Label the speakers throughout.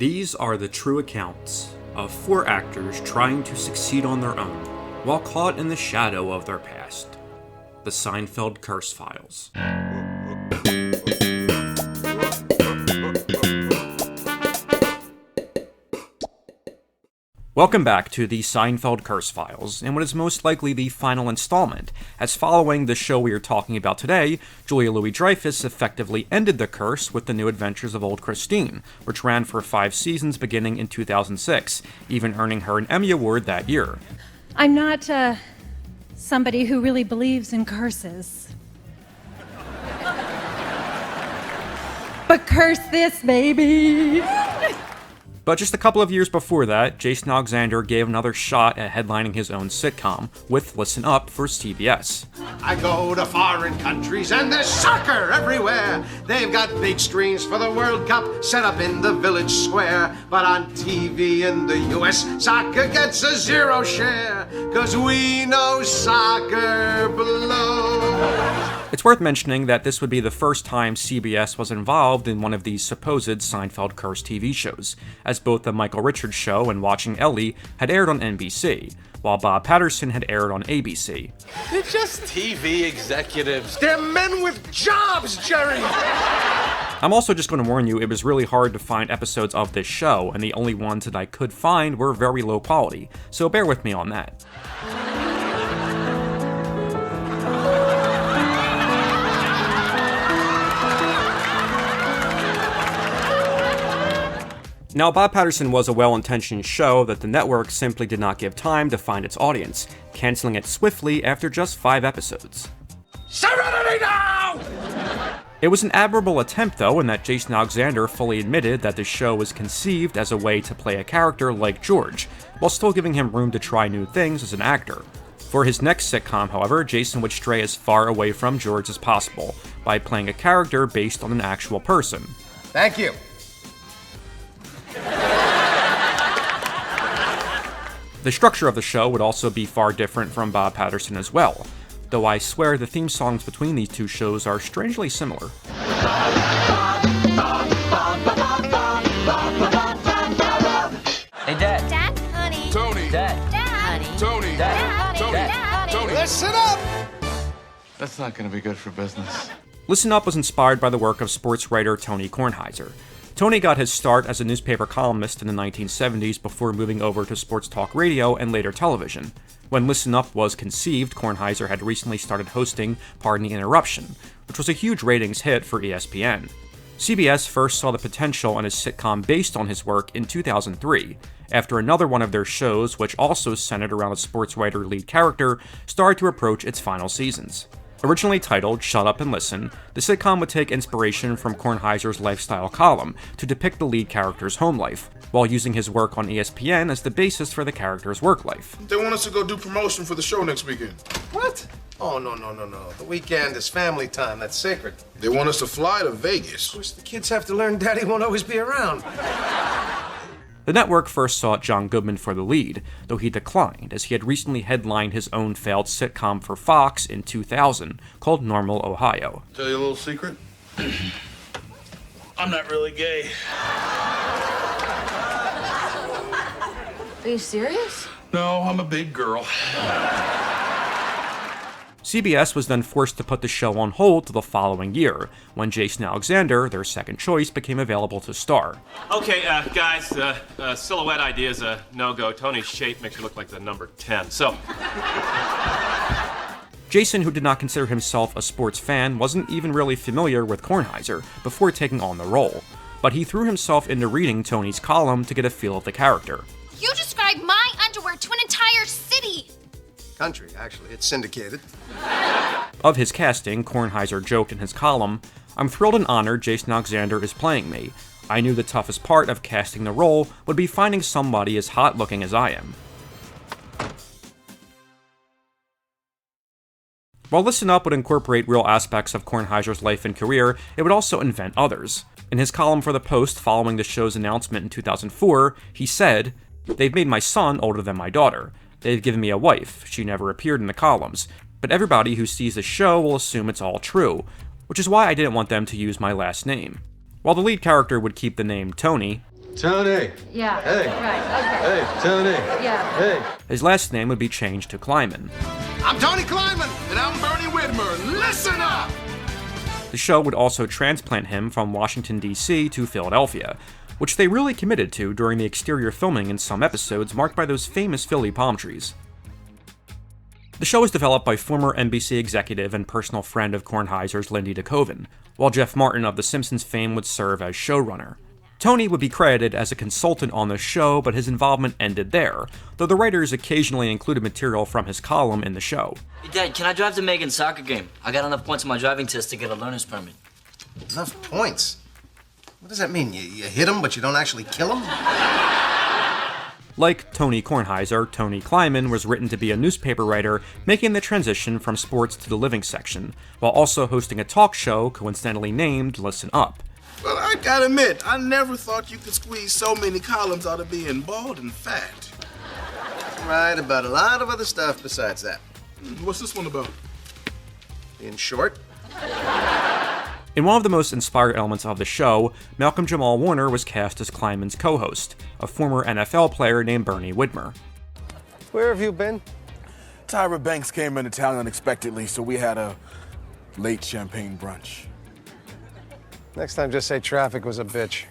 Speaker 1: These are the true accounts of four actors trying to succeed on their own while caught in the shadow of their past. The Seinfeld Curse Files. Welcome back to the Seinfeld Curse Files, and what is most likely the final installment, as following the show we are talking about today, Julia Louis-Dreyfus effectively ended the curse with The New Adventures of Old Christine, which ran for 5 seasons beginning in 2006, even earning her an Emmy Award that year.
Speaker 2: I'm not, somebody who really believes in curses. But curse this, baby!
Speaker 1: But just a couple of years before that, Jason Alexander gave another shot at headlining his own sitcom with Listen Up for CBS.
Speaker 3: I go to foreign countries and there's soccer everywhere. They've got big screens for the World Cup set up in the village square. But on TV in the US, soccer gets a 0 share. 'Cause we know soccer blows.
Speaker 1: It's worth mentioning that this would be the first time CBS was involved in one of these supposed Seinfeld Curse TV shows, as both The Michael Richards Show and Watching Ellie had aired on NBC, while Bob Patterson had aired on ABC.
Speaker 4: They're just TV executives.
Speaker 3: They're men with jobs, Jerry!
Speaker 1: I'm also just going to warn you, it was really hard to find episodes of this show, and the only ones that I could find were very low quality, so bear with me on that. Now, Bob Patterson was a well-intentioned show that the network simply did not give time to find its audience, canceling it swiftly after just 5 episodes.
Speaker 3: Serenity now!
Speaker 1: It was an admirable attempt, though, in that Jason Alexander fully admitted that the show was conceived as a way to play a character like George, while still giving him room to try new things as an actor. For his next sitcom, however, Jason would stray as far away from George as possible, by playing a character based on an actual person.
Speaker 3: Thank you.
Speaker 1: The structure of the show would also be far different from Bob Patterson as well, though I swear the theme songs between these two shows are strangely similar.
Speaker 5: Hey, Dad.
Speaker 6: Dad? Honey.
Speaker 4: Tony.
Speaker 5: Dad.
Speaker 6: Dad? Honey.
Speaker 4: Tony.
Speaker 5: Dad.
Speaker 4: Tony.
Speaker 5: Dad.
Speaker 4: Tony.
Speaker 3: Listen up!
Speaker 4: That's not gonna be good for business.
Speaker 1: Listen Up was inspired by the work of sports writer Tony Kornheiser. Tony got his start as a newspaper columnist in the 1970s before moving over to sports talk radio and later television. When Listen Up was conceived, Kornheiser had recently started hosting Pardon the Interruption, which was a huge ratings hit for ESPN. CBS first saw the potential in a sitcom based on his work in 2003, after another one of their shows, which also centered around a sports writer lead character, started to approach its final seasons. Originally titled Shut Up and Listen, the sitcom would take inspiration from Kornheiser's lifestyle column to depict the lead character's home life, while using his work on ESPN as the basis for the character's work life.
Speaker 7: They want us to go do promotion for the show next weekend.
Speaker 3: What? Oh, no. The weekend is family time. That's sacred.
Speaker 7: They want us to fly to Vegas.
Speaker 3: Of course, the kids have to learn Daddy won't always be around.
Speaker 1: The network first sought John Goodman for the lead, though he declined, as he had recently headlined his own failed sitcom for Fox in 2000, called Normal, Ohio.
Speaker 7: Tell you a little secret?
Speaker 4: I'm not really gay.
Speaker 6: Are you serious?
Speaker 4: No, I'm a big girl.
Speaker 1: CBS was then forced to put the show on hold till the following year, when Jason Alexander, their second choice, became available to star.
Speaker 8: Okay, guys, silhouette idea is a no-go. Tony's shape makes you look like the number 10, so...
Speaker 1: Jason, who did not consider himself a sports fan, wasn't even really familiar with Kornheiser before taking on the role, but he threw himself into reading Tony's column to get a feel of the character.
Speaker 6: You described my underwear to an entire city!
Speaker 3: Country, actually. It's syndicated.
Speaker 1: Of his casting, Kornheiser joked in his column, "I'm thrilled and honored Jason Alexander is playing me. I knew the toughest part of casting the role would be finding somebody as hot-looking as I am." While Listen Up would incorporate real aspects of Kornheiser's life and career, it would also invent others. In his column for The Post following the show's announcement in 2004, he said, "They've made my son older than my daughter. They've given me a wife. She never appeared in the columns. But everybody who sees the show will assume it's all true, which is why I didn't want them to use my last name." While the lead character would keep the name Tony,
Speaker 5: Tony.
Speaker 9: Yeah.
Speaker 5: Hey.
Speaker 9: Right. Okay.
Speaker 5: Hey, Tony.
Speaker 9: Yeah.
Speaker 5: Hey.
Speaker 1: His last name would be changed to Kleiman.
Speaker 3: I'm Tony Kleiman, and I'm Bernie Widmer. Listen up!
Speaker 1: The show would also transplant him from Washington, D.C. to Philadelphia, which they really committed to during the exterior filming in some episodes marked by those famous Philly palm trees. The show was developed by former NBC executive and personal friend of Kornheiser's Lindy DeKoven, while Jeff Martin of The Simpsons fame would serve as showrunner. Tony would be credited as a consultant on the show, but his involvement ended there, though the writers occasionally included material from his column in the show.
Speaker 10: Hey, Dad, can I drive to Megan's soccer game? I got enough points on my driving test to get a learner's permit.
Speaker 3: Enough points? What does that mean? You hit him, but you don't actually kill him?
Speaker 1: Like Tony Kornheiser, Tony Kleiman was written to be a newspaper writer, making the transition from sports to the living section, while also hosting a talk show coincidentally named Listen Up.
Speaker 7: Well, I gotta admit, I never thought you could squeeze so many columns out of being bald and fat.
Speaker 3: Right, about a lot of other stuff besides that.
Speaker 7: What's this one about?
Speaker 3: In short,
Speaker 1: In one of the most inspired elements of the show, Malcolm Jamal Warner was cast as Kleiman's co-host, a former NFL player named Bernie Widmer.
Speaker 11: Where have you been?
Speaker 12: Tyra Banks came into town unexpectedly, so we had a late champagne brunch.
Speaker 11: Next time, just say traffic was a bitch.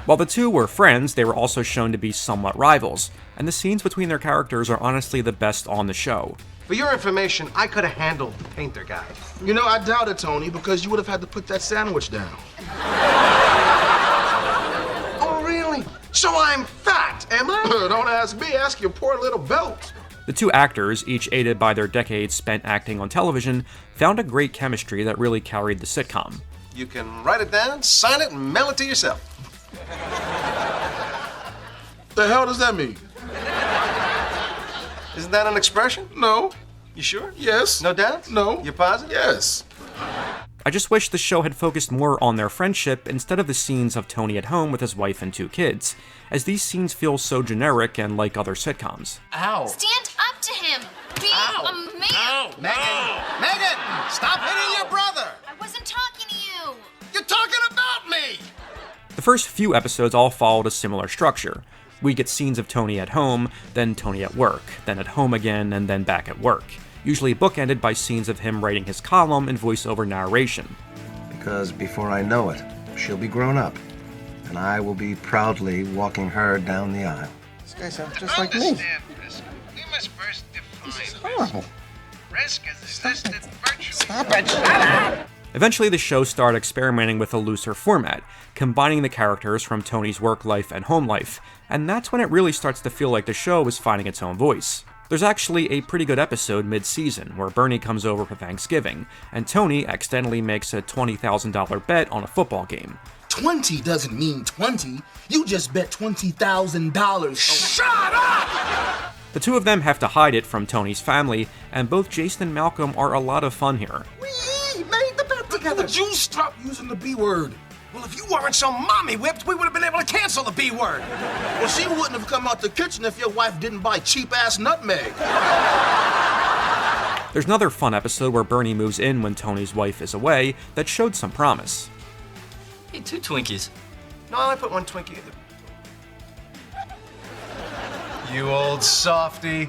Speaker 1: While the two were friends, they were also shown to be somewhat rivals, and the scenes between their characters are honestly the best on the show.
Speaker 3: for your information, I could have handled the painter guy.
Speaker 7: You know, I doubt it, Tony, because you would have had to put that sandwich down.
Speaker 3: Oh, really? So I'm fat, am I?
Speaker 7: Don't ask me, ask your poor little belt.
Speaker 1: The two actors, each aided by their decades spent acting on television, found a great chemistry that really carried the sitcom.
Speaker 3: You can write it down, sign it, and mail it to yourself.
Speaker 7: The hell does that mean?
Speaker 3: Isn't that an expression?
Speaker 7: No.
Speaker 3: You sure?
Speaker 7: Yes.
Speaker 3: No doubt?
Speaker 7: No.
Speaker 3: You're positive?
Speaker 7: Yes.
Speaker 1: I just wish the show had focused more on their friendship instead of the scenes of Tony at home with his wife and two kids, as these scenes feel so generic and like other sitcoms.
Speaker 10: Ow.
Speaker 6: Stand up to him. Be a man.
Speaker 10: Ow.
Speaker 3: Megan! Megan! Stop hitting your brother!
Speaker 6: I wasn't talking to you.
Speaker 3: You're talking about me!
Speaker 1: The first few episodes all followed a similar structure. We get scenes of Tony at home, then Tony at work, then at home again, and then back at work, usually bookended by scenes of him writing his column in voiceover narration.
Speaker 13: Because before I know it, she'll be grown up, and I will be proudly walking her down the aisle.
Speaker 11: This guy sounds just like me.
Speaker 14: Risk. We must first define
Speaker 11: This is horrible.
Speaker 14: Risk is existed virtually.
Speaker 11: Stop it! Shut up!
Speaker 1: Eventually, the show started experimenting with a looser format, combining the characters from Tony's work life and home life, and that's when it really starts to feel like the show is finding its own voice. There's actually a pretty good episode mid-season where Bernie comes over for Thanksgiving, and Tony accidentally makes a $20,000 bet on a football game.
Speaker 12: 20 doesn't mean 20. You just bet $20,000.
Speaker 3: Shut up!
Speaker 1: The two of them have to hide it from Tony's family, and both Jason and Malcolm are a lot of fun here.
Speaker 3: We made the bet together.
Speaker 12: Would you stop using the B word?
Speaker 3: Well, if you weren't so mommy-whipped, we would have been able to cancel the B word.
Speaker 7: Well, she wouldn't have come out the kitchen if your wife didn't buy cheap-ass nutmeg.
Speaker 1: There's another fun episode where Bernie moves in when Tony's wife is away that showed some promise.
Speaker 10: Hey, 2 Twinkies.
Speaker 3: No, I put one Twinkie in the... You old softy.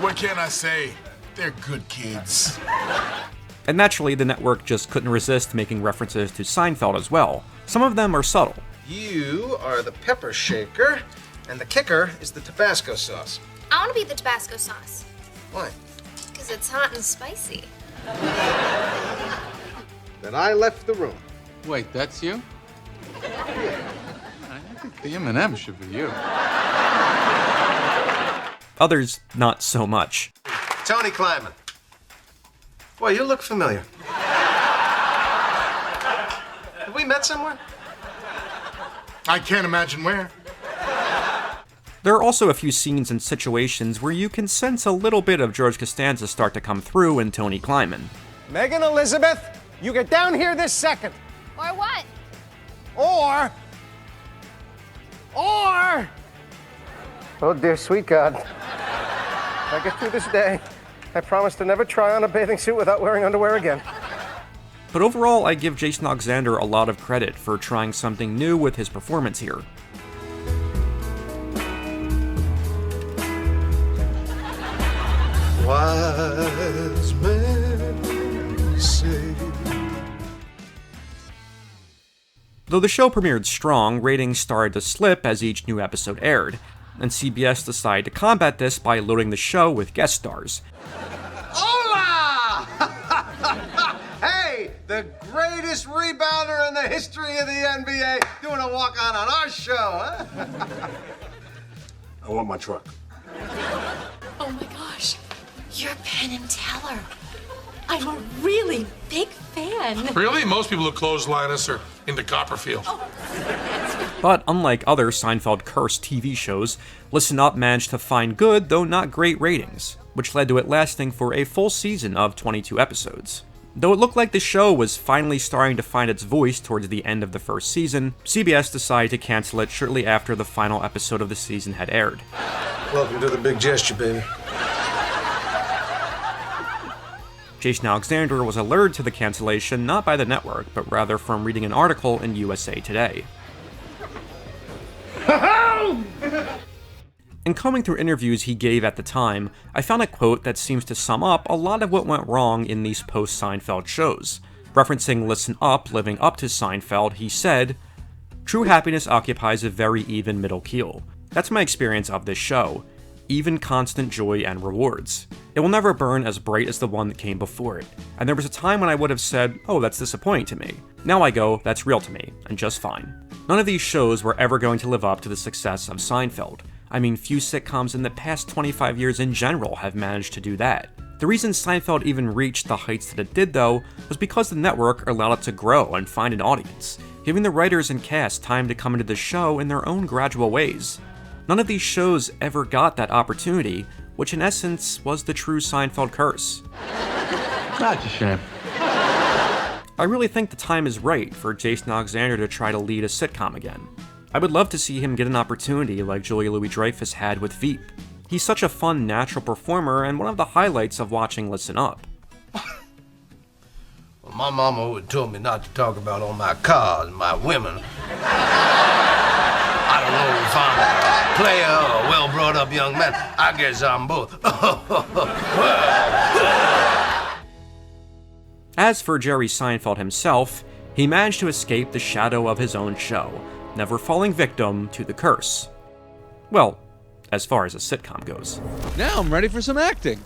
Speaker 12: What can I say? They're good kids.
Speaker 1: And naturally, the network just couldn't resist making references to Seinfeld as well. Some of them are subtle.
Speaker 3: You are the pepper shaker, and the kicker is the Tabasco sauce.
Speaker 6: I want to be the Tabasco sauce.
Speaker 3: Why?
Speaker 6: Because it's hot and spicy.
Speaker 3: Then I left the room.
Speaker 4: Wait, that's you? I think the M&M should be you.
Speaker 1: Others, not so much.
Speaker 3: Tony Kleiman. Boy, you look familiar. Have we met somewhere?
Speaker 12: I can't imagine where.
Speaker 1: There are also a few scenes and situations where you can sense a little bit of George Costanza start to come through in Tony Kleiman.
Speaker 11: Megan Elizabeth, you get down here this second.
Speaker 6: Or what?
Speaker 11: Or... Oh, dear sweet God. If I get through this day, I promise to never try on a bathing suit without wearing underwear again.
Speaker 1: But overall, I give Jason Alexander a lot of credit for trying something new with his performance here.
Speaker 3: Wise men say.
Speaker 1: Though the show premiered strong, ratings started to slip as each new episode aired, and CBS decided to combat this by loading the show with guest stars.
Speaker 3: Hola! Hey, the greatest rebounder in the history of the NBA doing a walk-on on our show, huh?
Speaker 7: I want my truck.
Speaker 6: Oh my gosh, you're Penn and Teller. I'm a really big fan.
Speaker 5: Really? Most people who clothesline us are into Copperfield.
Speaker 1: But unlike other Seinfeld Curse TV shows, Listen Up managed to find good, though not great ratings, which led to it lasting for a full season of 22 episodes. Though it looked like the show was finally starting to find its voice towards the end of the first season, CBS decided to cancel it shortly after the final episode of the season had aired.
Speaker 3: Welcome to the big gesture, baby.
Speaker 1: Jason Alexander was alerted to the cancellation not by the network, but rather from reading an article in USA Today. In combing through interviews he gave at the time, I found a quote that seems to sum up a lot of what went wrong in these post-Seinfeld shows. Referencing Listen Up living up to Seinfeld, he said, "True happiness occupies a very even middle keel. That's my experience of this show. Even constant joy and rewards. It will never burn as bright as the one that came before it. And there was a time when I would have said, oh, that's disappointing to me. Now I go, that's real to me, and just fine." None of these shows were ever going to live up to the success of Seinfeld. I mean, few sitcoms in the past 25 years in general have managed to do that. The reason Seinfeld even reached the heights that it did, though, was because the network allowed it to grow and find an audience, giving the writers and cast time to come into the show in their own gradual ways. None of these shows ever got that opportunity, which in essence was the true Seinfeld curse.
Speaker 4: That's a shame.
Speaker 1: I really think the time is right for Jason Alexander to try to lead a sitcom again. I would love to see him get an opportunity like Julia Louis-Dreyfus had with Veep. He's such a fun, natural performer and one of the highlights of watching Listen Up.
Speaker 3: Well, my mama always told me not to talk about all my cars and my women. I don't know if I'm a player or a well-brought-up young man. I guess I'm both.
Speaker 1: As for Jerry Seinfeld himself, he managed to escape the shadow of his own show, never falling victim to the curse. Well, as far as a sitcom goes.
Speaker 9: Now I'm ready for some acting.